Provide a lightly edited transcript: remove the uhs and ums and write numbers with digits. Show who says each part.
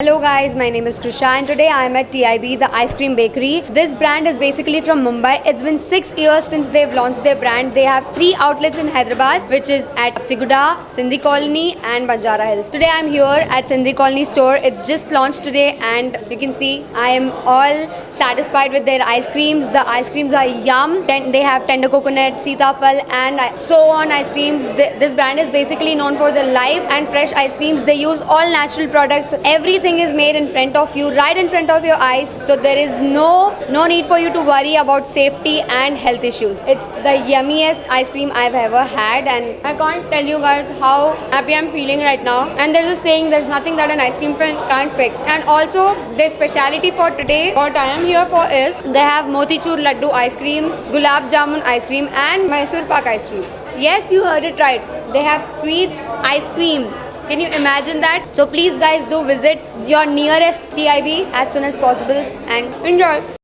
Speaker 1: Hello guys, my name is Krisha and today I am at TIB, the ice cream bakery. This brand is basically from Mumbai. It's been 6 years since they've launched their brand. They have 3 outlets in Hyderabad, which is at Habsiguda, Sindhi Colony and Banjara Hills. Today I'm here at Sindhi Colony store. It's just launched today and you can see I am all satisfied with their ice creams. The ice creams are yum. Then they have tender coconut, sitafal and so on ice creams. This brand is basically known for the live and fresh ice creams. They use all natural products. Everything is made in front of you, right in front of your eyes. So there is no need for you to worry about safety and health issues. It's the yummiest ice cream I've ever had and I can't tell you guys how happy I'm feeling right now. And there's a saying, there's nothing that an ice cream can't fix. And also their speciality for today, what I am here for is they have motichur laddu ice cream, Gulab Jamun ice cream and Mysore Pak ice cream. Yes, you heard it right. They have sweets ice cream. Can you imagine that? So please guys do visit your nearest TIB as soon as possible and enjoy.